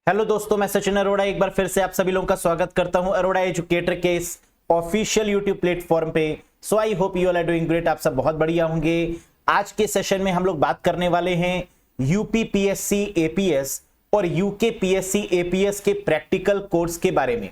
Hello दोस्तों, मैं सचिन अरोड़ा एक बार फिर से आप सभी लोगों का स्वागत करता हूं अरोड़ा एजुकेटर के इस ऑफिशियल यूट्यूब प्लेटफॉर्म पे। So I hope you all are doing great. आप सब बहुत बढ़िया होंगे। आज के सेशन में हम लोग बात करने वाले हैं यूपी पीएससी एपीएस और यूके पीएससी एपीएस के प्रैक्टिकल कोर्स के बारे में।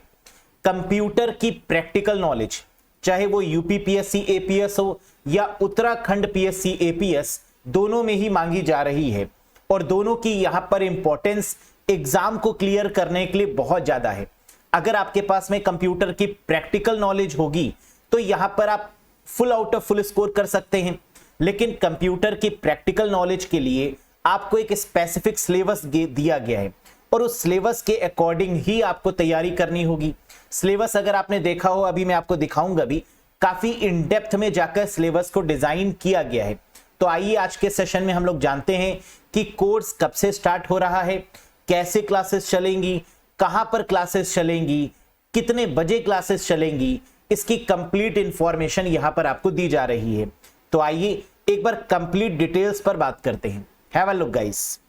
कंप्यूटर की प्रैक्टिकल नॉलेज, चाहे वो यूपी पीएससी एपीएस हो या उत्तराखंड पीएससी एपीएस, दोनों में ही मांगी जा रही है और दोनों की यहां पर इंपॉर्टेंस एग्जाम को क्लियर करने के लिए बहुत ज्यादा है। अगर आपके पास में कंप्यूटर की प्रैक्टिकल नॉलेज होगी तो यहां पर आप full out of full score कर सकते हैं, लेकिन कंप्यूटर की प्रैक्टिकल नॉलेज के लिए आपको एक स्पेसिफिक सिलेबस दिया गया है और उस सिलेबस के अकॉर्डिंग ही आपको तैयारी करनी होगी। सिलेबस अगर आपने देखा हो, अभी मैं आपको दिखाऊंगा भी, काफी इन डेप्थ में जाकर सिलेबस को डिजाइन किया गया है। तो आइए आज के सेशन में हम लोग जानते हैं कि कोर्स कब से स्टार्ट हो रहा है, कैसे क्लासेस चलेंगी, कहां पर क्लासेस चलेंगी, कितने बजे क्लासेस चलेंगी, इसकी कंप्लीट इंफॉर्मेशन यहां पर आपको दी जा रही है। तो आइए एक बार कंप्लीट डिटेल्स पर बात करते हैं। Have a look guys.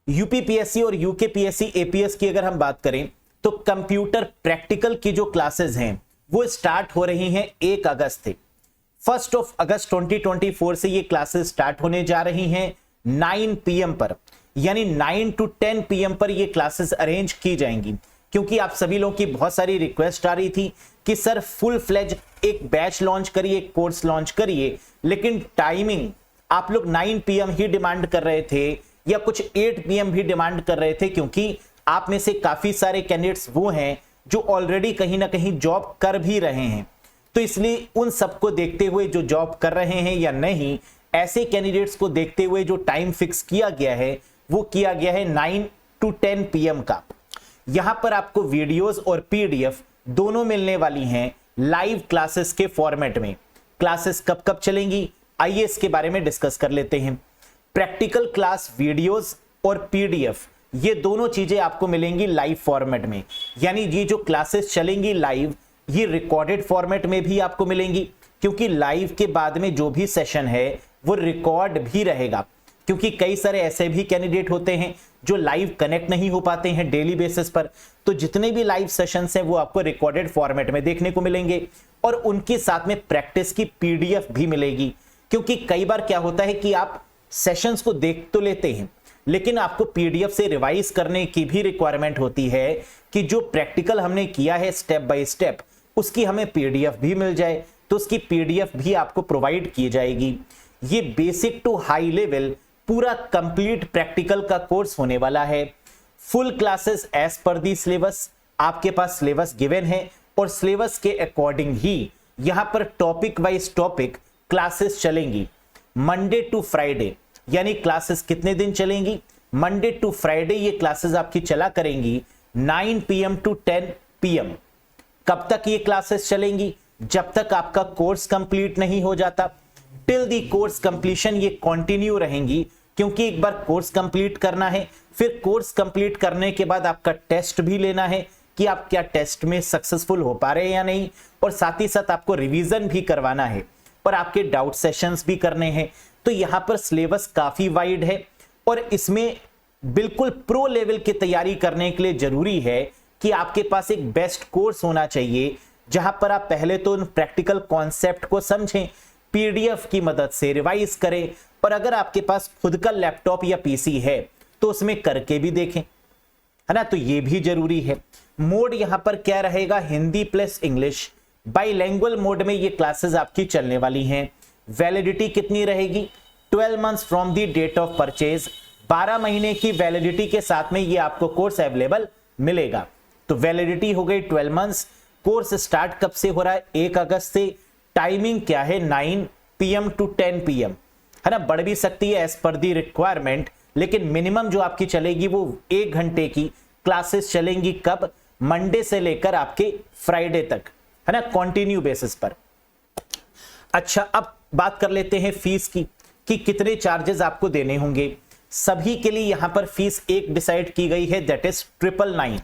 UPPSC और यूके पीएससी एपीएस की अगर हम बात करें तो कंप्यूटर प्रैक्टिकल की जो क्लासेस हैं वो स्टार्ट हो रही हैं 1 अगस्त से। 1 अगस्त 2024 से ये क्लासेस स्टार्ट होने जा रही हैं 9 PM पर, यानी 9 to 10 PM पर ये क्लासेस अरेंज की जाएंगी। क्योंकि आप सभी लोगों की बहुत सारी रिक्वेस्ट आ रही थी कि सर फुल फ्लेज एक बैच लॉन्च करिए, एक कोर्स लॉन्च करिए, लेकिन टाइमिंग आप लोग 9 PM ही डिमांड कर रहे थे या कुछ 8 PM भी डिमांड कर रहे थे, क्योंकि आप में से काफी सारे कैंडिडेट्स वो हैं जो ऑलरेडी कहीं ना कहीं जॉब कर भी रहे हैं। तो इसलिए उन सबको देखते हुए, जो जॉब कर रहे हैं या नहीं, ऐसे कैंडिडेट्स को देखते हुए जो टाइम फिक्स किया गया है वो किया गया है 9 to 10 PM का। यहां पर आपको वीडियोस और पीडीएफ दोनों मिलने वाली हैं लाइव क्लासेस के फॉर्मेट में। क्लासेस कब कब चलेंगी, आइए इसके बारे में डिस्कस कर लेते हैं। प्रैक्टिकल क्लास वीडियोस और पीडीएफ, ये दोनों चीजें आपको मिलेंगी लाइव फॉर्मेट में। यानी ये जो क्लासेस चलेंगी लाइव, ये रिकॉर्डेड फॉर्मेट में भी आपको मिलेंगी, क्योंकि लाइव के बाद में जो भी सेशन है वो रिकॉर्ड भी रहेगा। क्योंकि कई सारे ऐसे भी कैंडिडेट होते हैं जो लाइव कनेक्ट नहीं हो पाते हैं डेली बेसिस पर, तो जितने भी लाइव सेशंस हैं वो आपको रिकॉर्डेड फॉर्मेट में देखने को मिलेंगे और उनके साथ में प्रैक्टिस की पीडीएफ भी मिलेगी। क्योंकि कई बार क्या होता है कि आप सेशंस को देख तो लेते हैं, लेकिन आपको पीडीएफ से रिवाइज करने की भी रिक्वायरमेंट होती है कि जो प्रैक्टिकल हमने किया है स्टेप बाय स्टेप, उसकी हमें पीडीएफ भी मिल जाए, तो उसकी पीडीएफ भी आपको प्रोवाइड की जाएगी। ये बेसिक टू हाई लेवल पूरा कंप्लीट प्रैक्टिकल का कोर्स होने वाला है। फुल क्लासेस एज पर दी सिलेबस, आपके पास सिलेबस गिवन है और सिलेबस के अकॉर्डिंग ही यहां पर टॉपिक वाइज टॉपिक क्लासेस चलेंगी मंडे टू फ्राइडे। यानी क्लासेस कितने दिन चलेंगी, मंडे टू फ्राइडे ये क्लासेस आपकी चला करेंगी 9 PM to 10 PM। कब तक ये क्लासेस चलेंगी, जब तक आपका कोर्स कंप्लीट नहीं हो जाता। टिल दी कोर्स कंप्लीशन ये कंटिन्यू रहेंगी, क्योंकि एक बार कोर्स कंप्लीट करना है, फिर कोर्स कंप्लीट करने के बाद आपका टेस्ट भी लेना है कि आप क्या टेस्ट में सक्सेसफुल हो पा रहे हैं या नहीं, और साथ ही साथ आपको रिवीजन भी करवाना है और आपके डाउट सेशंस भी करने हैं। तो यहां पर सिलेबस काफी वाइड है और इसमें बिल्कुल प्रो लेवल की तैयारी करने के लिए जरूरी है कि आपके पास एक बेस्ट कोर्स होना चाहिए, जहां पर आप पहले तो उन प्रैक्टिकल कॉन्सेप्ट को समझें, पीडीएफ की मदद से रिवाइज करें, और अगर आपके पास खुद का लैपटॉप या पीसी है तो उसमें करके भी देखें, है ना। तो ये भी जरूरी है। मोड यहां पर क्या रहेगा, हिंदी प्लस इंग्लिश, बाइलैंग्वेज मोड में ये क्लासेस आपकी चलने वाली हैं। वैलिडिटी कितनी रहेगी, 12 months from the date of purchase, 12 महीने की वैलिडिटी के साथ में ये आपको कोर्स अवेलेबल मिलेगा। तो वैलिडिटी हो गई 12 मंथ्स। कोर्स स्टार्ट कब से हो रहा है, 1 अगस्त से। टाइमिंग क्या है, 9 PM to 10 PM, है ना। बढ़ भी सकती है एज पर दी रिक्वायरमेंट, लेकिन मिनिमम जो आपकी चलेगी वो 1 घंटे की क्लासेस चलेंगी। कब, मंडे से लेकर आपके फ्राइडे तक, है ना, कंटिन्यू बेसिस पर। अच्छा, अब बात कर लेते हैं फीस की कि कितने चार्जेस आपको देने होंगे। सभी के लिए यहां पर फीस एक डिसाइड की गई है, दैट इज 999।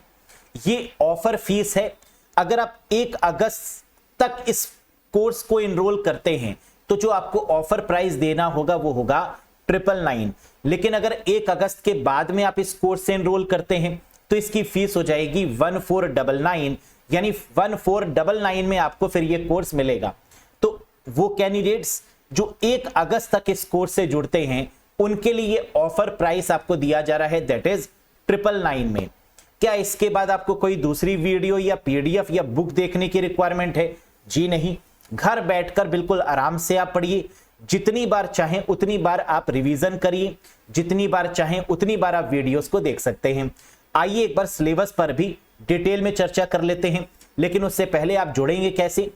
ये ऑफर फीस है। अगर आप 1 अगस्त तक इस कोर्स को एनरोल करते हैं तो जो आपको ऑफर प्राइस देना होगा वो होगा 999। लेकिन अगर 1 अगस्त के बाद में आप इस कोर्स से एनरोल करते हैं तो इसकी फीस हो जाएगी 1499, यानी 1499 में आपको फिर ये कोर्स मिलेगा। तो वो कैंडिडेट्स जो 1 अगस्त तक इस कोर्स से जुड़ते हैं उनके लिए ऑफर प्राइस आपको दिया जा रहा है, दैट इज 999 में। क्या इसके बाद आपको कोई दूसरी वीडियो या पीडीएफ या बुक देखने की रिक्वायरमेंट है? जी नहीं, घर बैठकर बिल्कुल आराम से आप पढ़िए, जितनी बार चाहें उतनी बार आप रिवीजन करिए, जितनी बार चाहें उतनी बार आप वीडियोस को देख सकते हैं। आइए एक बार सिलेबस पर भी डिटेल में चर्चा कर लेते हैं, लेकिन उससे पहले आप जुड़ेंगे कैसे?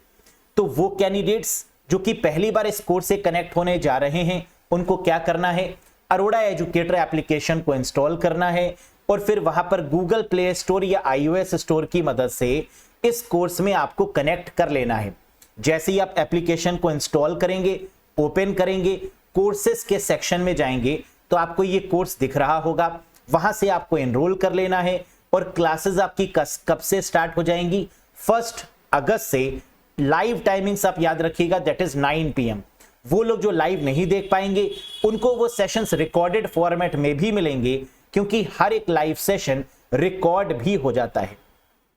तो वो कैंडिडेट्स जो कि पहली बार इस कोर्स से कनेक्ट होने जा रहे हैं उनको क्या करना है, अरोड़ा एजुकेटर एप्लीकेशन को इंस्टॉल करना है और फिर वहां पर गूगल प्ले स्टोर या iOS स्टोर की मदद से इस कोर्स में आपको कनेक्ट कर लेना है। जैसे ही आप एप्लीकेशन को इंस्टॉल करेंगे, ओपन करेंगे, कोर्सेस के सेक्शन में जाएंगे तो आपको ये कोर्स दिख रहा होगा, वहां से आपको एनरोल कर लेना है और क्लासेस आपकी कब से स्टार्ट हो जाएंगी? 1 अगस्त से। लाइव टाइमिंग्स आप याद रखिएगा, दैट इज 9 PM। वो लोग जो लाइव नहीं देख पाएंगे उनको वो सेशंस रिकॉर्डेड फॉर्मेट में भी मिलेंगे, क्योंकि हर एक लाइव सेशन रिकॉर्ड भी हो जाता है।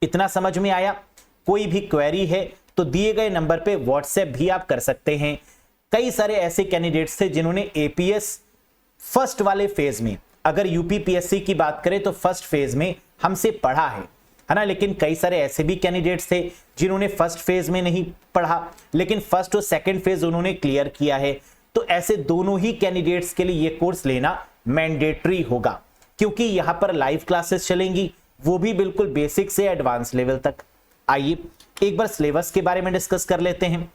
इतना समझ में आया? कोई भी क्वेरी है तो दिए गए नंबर पे व्हाट्सएप भी आप कर सकते हैं। कई सारे ऐसे कैंडिडेट्स थे जिन्होंने एपीएस फर्स्ट वाले फेज में, अगर यूपीपीएससी की बात करें तो फर्स्ट फेज में हमसे पढ़ा है ना, लेकिन कई सारे ऐसे भी कैंडिडेट्स थे जिन्होंने फर्स्ट फेज में नहीं पढ़ा लेकिन फर्स्ट और सेकंड फेज उन्होंने क्लियर किया है। तो ऐसे दोनों ही कैंडिडेट्स के लिए ये कोर्स लेना मैंडेटरी होगा, क्योंकि यहां पर लाइव क्लासेस चलेंगी, वो भी बिल्कुल बेसिक से एडवांस लेवल तक। आइए एक बार सिलेबस के बारे में डिस्कस कर लेते हैं।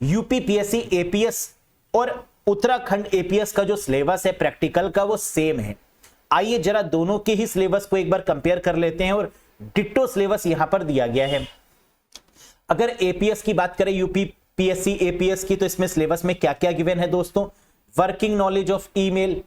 यूपीपीएससी एपीएस और उत्तराखंड एपीएस का जो सिलेबस है प्रैक्टिकल का वो सेम है। आइए जरा दोनों के ही सिलेबस को एक बार कंपेयर कर लेते हैं और डिट्टो सिलेबस यहां पर दिया गया है। अगर एपीएस की बात करें, यूपीपीएससी एपीएस की, तो इसमें सिलेबस में क्या क्या गिवन है दोस्तों? Working knowledge of email,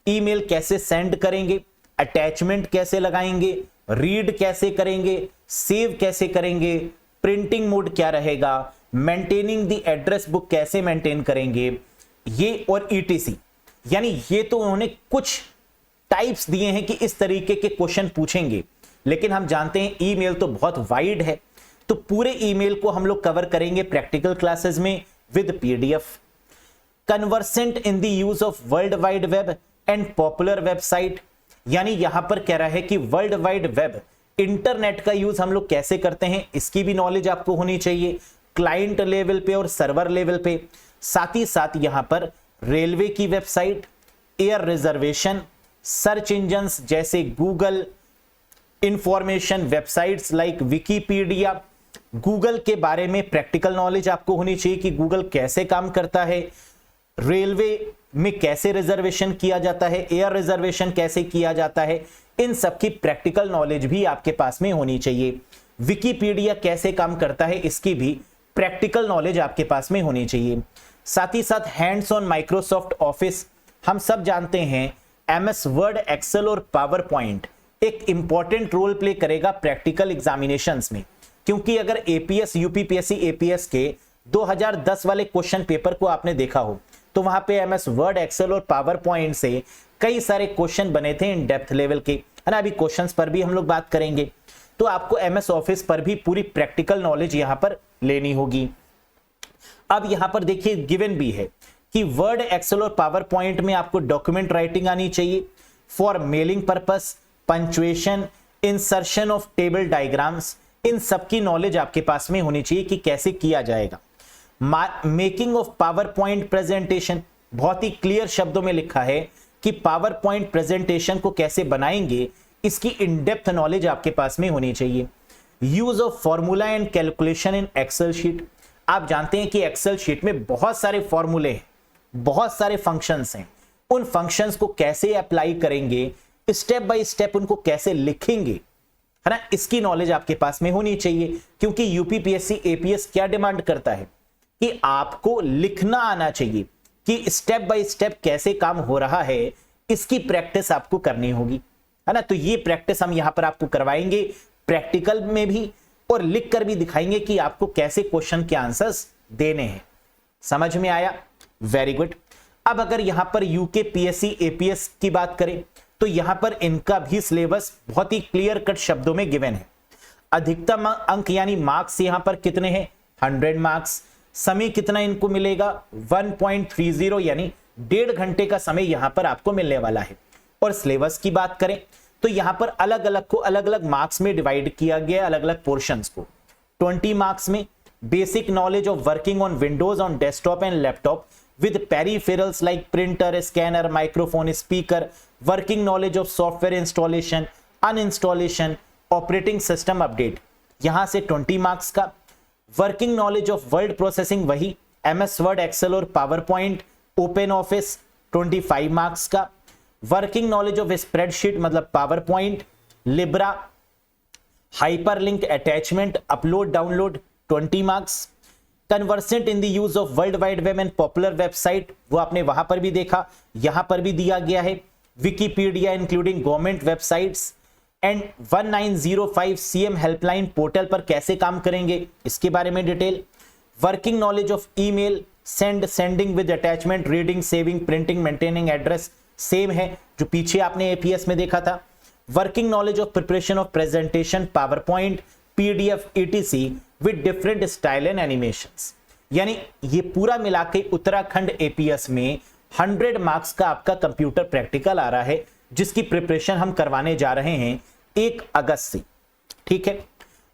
email कैसे सेंड करेंगे, अटैचमेंट कैसे लगाएंगे, रीड कैसे करेंगे, सेव कैसे करेंगे, प्रिंटिंग मोड क्या रहेगा, मेंटेनिंग द एड्रेस बुक कैसे मेंटेन करेंगे, ये और ईटीसी। यानी ये तो उन्होंने कुछ टाइप्स दिए हैं कि इस तरीके के क्वेश्चन पूछेंगे, लेकिन हम जानते हैं ईमेल तो बहुत वाइड है, तो पूरे ईमेल को हम लोग कवर करेंगे प्रैक्टिकल क्लासेस में with PDF. Conversant in the use of world wide web and popular website, यानी यहां पर कह रहा है कि वर्ल्ड वाइड वेब, इंटरनेट का यूज हम लोग कैसे करते हैं, इसकी भी नॉलेज आपको होनी चाहिए क्लाइंट लेवल पे और सर्वर लेवल पे। साथ ही साथ यहां पर रेलवे की website, air reservation, search engines जैसे Google, information websites like Wikipedia, Google के बारे में प्रैक्टिकल नॉलेज आपको होनी चाहिए कि गूगल कैसे काम करता है, रेलवे में कैसे रिजर्वेशन किया जाता है, एयर रिजर्वेशन कैसे किया जाता है, इन सब की प्रैक्टिकल नॉलेज भी आपके पास में होनी चाहिए। विकिपीडिया कैसे काम करता है, इसकी भी प्रैक्टिकल नॉलेज आपके पास में होनी चाहिए। साथ ही साथ हैंड्स ऑन माइक्रोसॉफ्ट ऑफिस, हम सब जानते हैं एमएस वर्ड, एक्सेल और पावर पॉइंट एक इंपॉर्टेंट रोल प्ले करेगा प्रैक्टिकल एग्जामिनेशंस में, क्योंकि अगर एपीएस यूपीपीएससी एपीएस के 2010 वाले क्वेश्चन पेपर को आपने देखा हो तो वहां पे एमएस वर्ड, एक्सेल और पावर पॉइंट से कई सारे क्वेश्चन बने थे इन डेप्थ लेवल के, है ना। अभी क्वेश्चंस पर भी हम लोग बात करेंगे, तो आपको एमएस ऑफिस पर भी पूरी प्रैक्टिकल नॉलेज यहां पर लेनी होगी। अब यहां पर देखिए गिवन भी है कि वर्ड, एक्सेल और पावर पॉइंट में आपको डॉक्यूमेंट राइटिंग आनी चाहिए for mailing purpose, punctuation, insertion of table diagrams, इन सब की नॉलेज आपके पास में होनी चाहिए कि कैसे किया जाएगा। Making of power point presentation, बहुत ही क्लियर शब्दों में लिखा है कि पावर पॉइंट प्रेजेंटेशन को कैसे बनाएंगे, इसकी इन डेप्थ नॉलेज आपके पास में होनी चाहिए। Use of formula and calculation in Excel sheet, आप जानते हैं कि एक्सेल शीट में बहुत सारे फॉर्मूले हैं, बहुत सारे फंक्शंस हैं, उन फंक्शंस को कैसे अप्लाई करेंगे, स्टेप बाय स्टेप उनको कैसे लिखेंगे, है ना, इसकी नॉलेज आपके पास में होनी चाहिए। क्योंकि यूपीपीएससी एपीएस क्या डिमांड करता है कि आपको लिखना आना चाहिए कि स्टेप बाय स्टेप कैसे काम हो रहा है, इसकी प्रैक्टिस आपको करनी होगी, है ना। तो ये प्रैक्टिस हम यहां पर आपको करवाएंगे प्रैक्टिकल में भी और लिख कर भी दिखाएंगे कि आपको कैसे क्वेश्चन के आंसर्स देने हैं। समझ में आया? Very good. अब अगर यहां पर यूके पीएससी एपीएस की बात करें तो यहां पर इनका भी सिलेबस बहुत ही क्लियर कट शब्दों में गिवन है। अधिकतम अंक यानी मार्क्स यहां पर कितने हैं 100 मार्क्स। समय कितना इनको मिलेगा 1.30 यानी 1.5 घंटे का समय यहां पर आपको मिलने वाला है। और सिलेबस की बात करें तो यहां पर अलग अलग मार्क्स में डिवाइड किया गया, अलग अलग पोर्शंस को। 20 मार्क्स में basic knowledge of working on Windows on desktop and laptop with peripherals like printer, scanner, microphone, speaker, working knowledge of software installation, uninstallation, operating system update, यहां से 20 मार्क्स का। Working knowledge of word processing वही MS word, Excel और power point, open office 25 marks का। Working knowledge of spreadsheet मतलब power point, Libra, hyperlink attachment, upload download 20 marks. Conversant in the use of world wide web and popular website, वो आपने वहां पर भी देखा, यहां पर भी दिया गया है। Wikipedia including government websites and 1905 CM helpline portal पर कैसे काम करेंगे इसके बारे में detail. Working knowledge of email, sending with attachment, reading, saving, printing, maintaining address same है जो पीछे आपने एपीएस में देखा था। Working knowledge of preparation of presentation, power point, PDF, etc with different style and animations. यानी ये पूरा मिलाके उत्तराखंड एपीएस में 100 मार्क्स का आपका कंप्यूटर प्रैक्टिकल आ रहा है, जिसकी प्रिपरेशन हम करवाने जा रहे हैं 1 अगस्त से। ठीक है,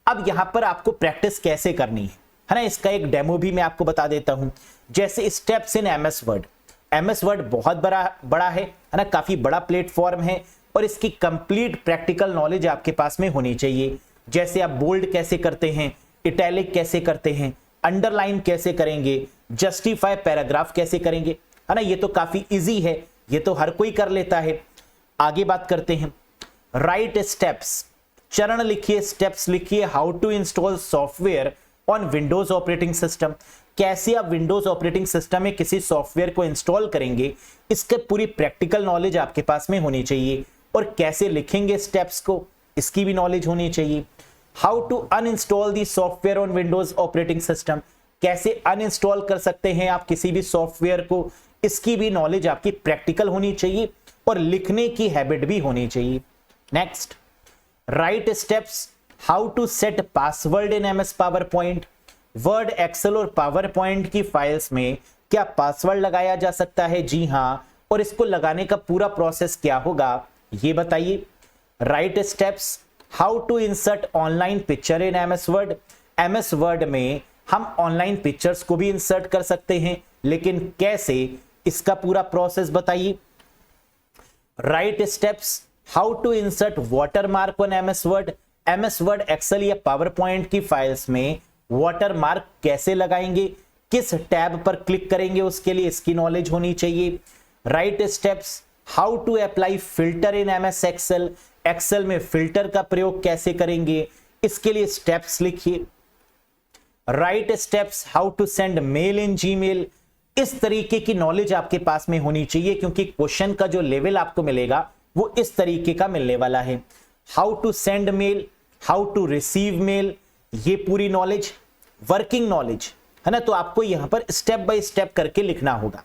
अब यहां पर आपको प्रैक्टिस कैसे करनी है ना, इसका एक डेमो भी मैं आपको बता देता हूं। जैसे steps in MS Word. MS word बहुत बड़ा है ना, काफी बड़ा प्लेटफॉर्म है और इसकी कंप्लीट प्रैक्टिकल नॉलेज आपके पास में होनी चाहिए। जैसे आप बोल्ड कैसे करते हैं, इटैलिक कैसे करते हैं, अंडरलाइन कैसे करेंगे, जस्टिफाई पैराग्राफ कैसे करेंगे, है ना, ये तो काफी इजी है, ये तो हर कोई कर लेता है। आगे बात करते हैं राइट स्टेप्स, चरण लिखिए, स्टेप्स लिखिए। How to install software on Windows operating system, कैसे आप विंडोज ऑपरेटिंग सिस्टम में किसी सॉफ्टवेयर को इंस्टॉल करेंगे, इसके पूरी प्रैक्टिकल नॉलेज आपके पास में होनी चाहिए। और कैसे लिखेंगे स्टेप्स को, इसकी भी नॉलेज होनी चाहिए। How to uninstall the software on Windows operating system, कैसे अनइंस्टॉल कर सकते हैं आप किसी भी सॉफ्टवेयर को, इसकी भी नॉलेज आपकी प्रैक्टिकल होनी चाहिए और लिखने की हैबिट भी होनी चाहिए। Next, write steps how to set password in MS PowerPoint. Word, Excel और पावर पॉइंट की फाइल्स में क्या पासवर्ड लगाया जा सकता है? जी हां, और इसको लगाने का पूरा प्रोसेस क्या होगा ये बताइए। Write steps how to insert online picture in MS Word. MS Word में हम ऑनलाइन पिक्चर्स को भी इंसर्ट कर सकते हैं, लेकिन कैसे, इसका पूरा प्रोसेस बताइए। Write steps how to insert watermark on MS Word. MS Word, Excel या पावर पॉइंट की फाइल्स में वाटरमार्क कैसे लगाएंगे, किस टैब पर क्लिक करेंगे, उसके लिए इसकी नॉलेज होनी चाहिए। Write steps how to apply filter in MS Excel. Excel में फिल्टर का प्रयोग कैसे करेंगे, इसके लिए स्टेप्स लिखिए। Write steps how to send mail in Gmail. इस तरीके की नॉलेज आपके पास में होनी चाहिए, क्योंकि क्वेश्चन का जो लेवल आपको मिलेगा वो इस तरीके का मिलने वाला है। How to send mail, how to receive mail, ये पूरी नॉलेज, वर्किंग नॉलेज है ना, तो आपको यहां पर स्टेप बाय स्टेप करके लिखना होगा।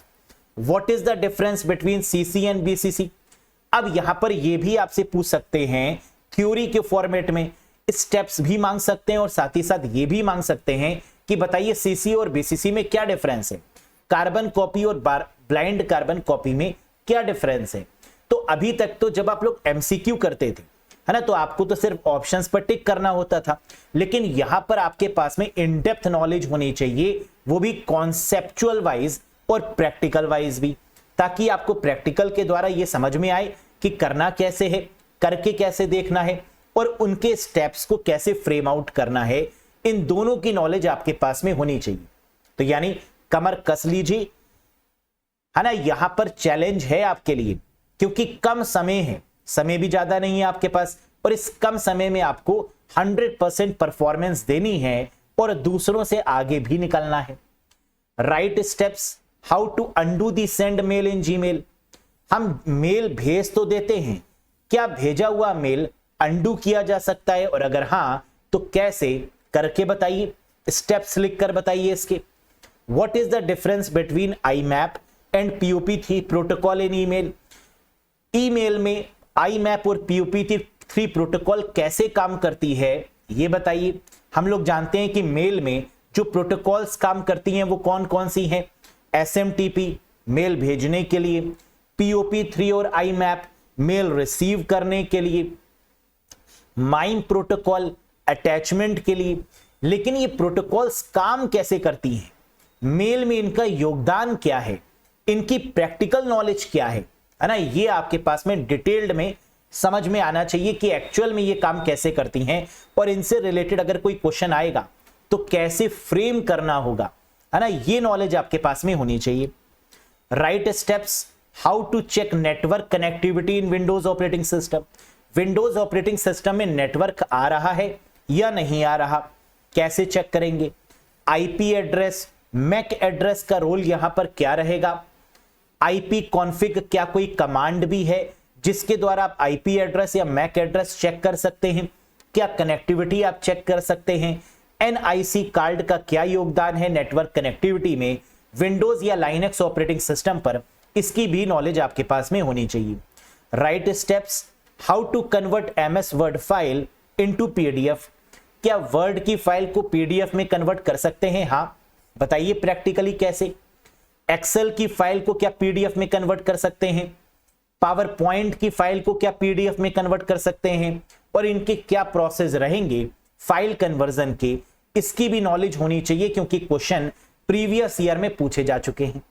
What is the difference between CC and BCC. अब यहां पर ये भी आपसे पूछ सकते हैं थ्योरी के फॉर्मेट में, स्टेप्स भी मांग सकते हैं और साथ ही साथ ये भी मांग सकते हैं कि बताइए सीसी और बीसीसी में क्या डिफरेंस है, कार्बन कॉपी और ब्लाइंड कार्बन कॉपी में क्या डिफरेंस है। तो अभी तक तो जब आप लोग एमसीक्यू करते थे, है ना, तो आपको तो सिर्फ ऑप्शंस पर टिक करना होता था, लेकिन यहां पर आपके पास में इन डेप्थ नॉलेज होनी चाहिए, वो भी कॉन्सेप्चुअल वाइज और प्रैक्टिकल वाइज भी, ताकि आपको प्रैक्टिकल के द्वारा ये समझ में आए कि करना कैसे है, करके कैसे देखना है और उनके स्टेप्स को कैसे फ्रेम आउट करना है। इन दोनों की नॉलेज आपके पास में होनी चाहिए। तो यानी कमर कस लीजिए, है ना, यहां पर चैलेंज है आपके लिए, क्योंकि कम समय है, समय भी ज्यादा नहीं है आपके पास, और इस कम समय में आपको 100% परफॉर्मेंस देनी है और दूसरों से आगे भी निकलना है। Write steps how to undo the send mail in Gmail. हम मेल भेज तो देते हैं, क्या भेजा हुआ मेल अंडू किया जा सकता है, और अगर हां तो कैसे, करके बताइए, स्टेप्स लिखकर बताइए इसके। What is the difference between I map and POP3 protocol in email. Email में IMAP और POP3 प्रोटोकॉल कैसे काम करती है ये बताइए। हम लोग जानते हैं कि मेल में जो प्रोटोकॉल्स काम करती हैं वो कौन कौन सी हैं। SMTP मेल भेजने के लिए, POP3 और IMAP मेल रिसीव करने के लिए, माइम प्रोटोकॉल अटैचमेंट के लिए। लेकिन ये प्रोटोकॉल्स काम कैसे करती हैं, मेल में इनका योगदान क्या है, इनकी प्रैक्टिकल नॉलेज क्या है ना, ये आपके पास में डिटेल्ड में समझ में आना चाहिए कि एक्चुअल में ये काम कैसे करती हैं और इनसे रिलेटेड अगर कोई क्वेश्चन आएगा तो कैसे फ्रेम करना होगा, है ना, ये नॉलेज आपके पास में होनी चाहिए। Write steps how to check network connectivity in Windows operating system. Windows operating system में नेटवर्क आ रहा है या नहीं आ रहा, कैसे चेक करेंगे। आईपी एड्रेस, मैक एड्रेस का रोल यहां पर क्या रहेगा। आईपी कॉन्फ़िग, क्या कोई कमांड भी है जिसके द्वारा आप आईपी एड्रेस या मैक एड्रेस चेक कर सकते हैं। क्या कनेक्टिविटी आप चेक कर सकते हैं। एनआईसी कार्ड का क्या योगदान है नेटवर्क कनेक्टिविटी में, विंडोज या लाइनक्स ऑपरेटिंग सिस्टम पर, इसकी भी नॉलेज आपके पास में होनी चाहिए। Write steps how to convert MS Word file into PDF. क्या वर्ड की फाइल को पीडीएफ में कन्वर्ट कर सकते हैं, हाँ बताइए प्रैक्टिकली कैसे। एक्सेल की फाइल को क्या पीडीएफ में कन्वर्ट कर सकते हैं। पावर पॉइंट की फाइल को क्या पीडीएफ में कन्वर्ट कर सकते हैं और इनके क्या प्रोसेस रहेंगे फाइल कन्वर्जन के, इसकी भी नॉलेज होनी चाहिए क्योंकि क्वेश्चन प्रीवियस ईयर में पूछे जा चुके हैं।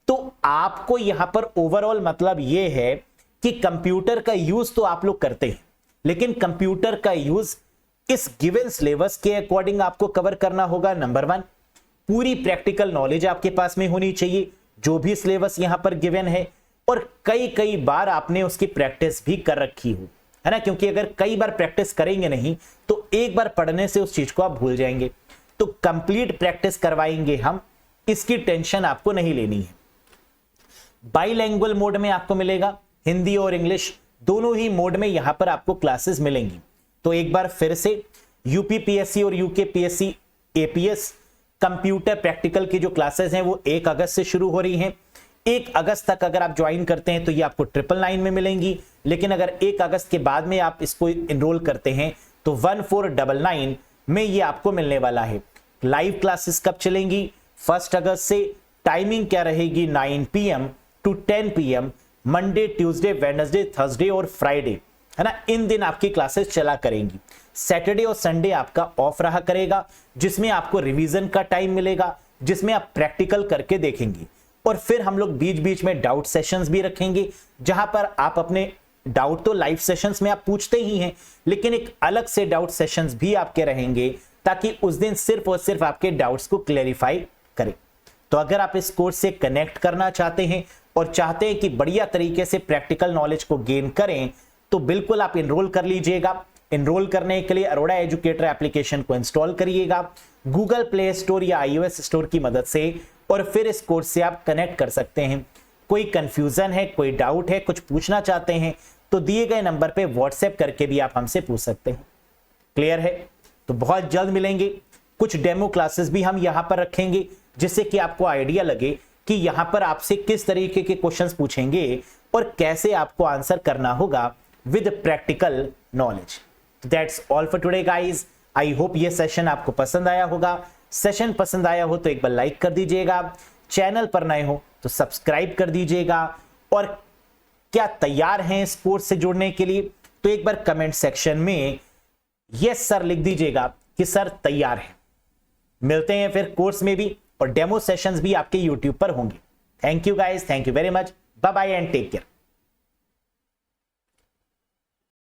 तो आपको यहां पर ओवरऑल मतलब यह है कि कंप्यूटर का यूज तो आप लोग करते हैं, लेकिन कंप्यूटर का यूज इस गिवन सिलेबस के अकॉर्डिंग आपको कवर करना होगा। नंबर 1, पूरी प्रैक्टिकल नॉलेज आपके पास में होनी चाहिए जो भी सिलेबस यहां पर गिवन है, और कई बार आपने उसकी प्रैक्टिस भी कर रखी हो, है ना, क्योंकि अगर कई बार प्रैक्टिस करेंगे नहीं तो एक बार पढ़ने से उस चीज को आप भूल जाएंगे। तो कंप्लीट प्रैक्टिस करवाएंगे हम, इसकी टेंशन आपको नहीं लेनी है। बाइलैंग्वेज मोड में आपको मिलेगा, हिंदी और इंग्लिश दोनों ही मोड में यहां पर आपको क्लासेस मिलेंगी। तो एक बार फिर से यूपीपीएससी और यूकेपीएससी एपीएस कंप्यूटर प्रैक्टिकल की जो क्लासेस हैं वो 1 अगस्त से शुरू हो रही हैं। 1 अगस्त तक अगर आप ज्वाइन करते हैं तो ये आपको 999 में मिलेंगी, लेकिन अगर 1 अगस्त के बाद में आप इसको इनरोल करते हैं तो 1499 में ये आपको मिलने वाला है। लाइव क्लासेस कब चलेंगी, 1 अगस्त से। टाइमिंग क्या रहेगी, 9 PM to 10 PM, Monday, Tuesday, Wednesday, Thursday और फ्राइडे, है ना, इन दिन आपकी क्लासेस चला करेंगी। सैटरडे और संडे आपका ऑफ रहा करेगा, जिसमें आपको रिवीजन का टाइम मिलेगा, जिसमें आप प्रैक्टिकल करके देखेंगे। और फिर हम लोग बीच बीच में डाउट सेशंस भी रखेंगे, जहां पर आप अपने डाउट तो लाइव सेशंस में आप पूछते ही हैं, लेकिन एक अलग से डाउट सेशंस भी आपके रहेंगे ताकि उस दिन सिर्फ और सिर्फ आपके डाउट्स को क्लैरिफाई करें। तो अगर आप इस कोर्स से कनेक्ट करना चाहते हैं और चाहते हैं कि बढ़िया तरीके से प्रैक्टिकल नॉलेज को गेन करें, तो बिल्कुल आप इनरोल कर लीजिएगा। इनरोल करने के लिए अरोड़ा एजुकेटर एप्लीकेशन को इंस्टॉल करिएगा गूगल प्ले स्टोर या iOS स्टोर की मदद से, और फिर इस कोर्स से आप कनेक्ट कर सकते हैं। कोई कंफ्यूजन है, कोई डाउट है, कुछ पूछना चाहते हैं तो दिए गए नंबर पे व्हाट्सएप करके भी आप हमसे पूछ सकते हैं। क्लियर है? तो बहुत जल्द मिलेंगे। कुछ डेमो क्लासेस भी हम यहां पर रखेंगे जिससे कि आपको आइडिया लगे कि यहां पर आपसे किस तरीके के क्वेश्चंस पूछेंगे और कैसे आपको आंसर करना होगा with practical knowledge. That's all for today guys. I hope ये सेशन आपको पसंद आया होगा। सेशन पसंद आया हो तो एक बार लाइक कर दीजिएगा, चैनल पर नए हो तो सब्सक्राइब कर दीजिएगा, और क्या तैयार हैं इस कोर्स से जुड़ने के लिए तो एक बार कमेंट सेक्शन में यस सर लिख दीजिएगा कि सर तैयार है। मिलते हैं फिर कोर्स में भी, और डेमो सेशंस भी आपके यूट्यूब पर होंगे। Thank you guys, thank you very much, bye bye and take care.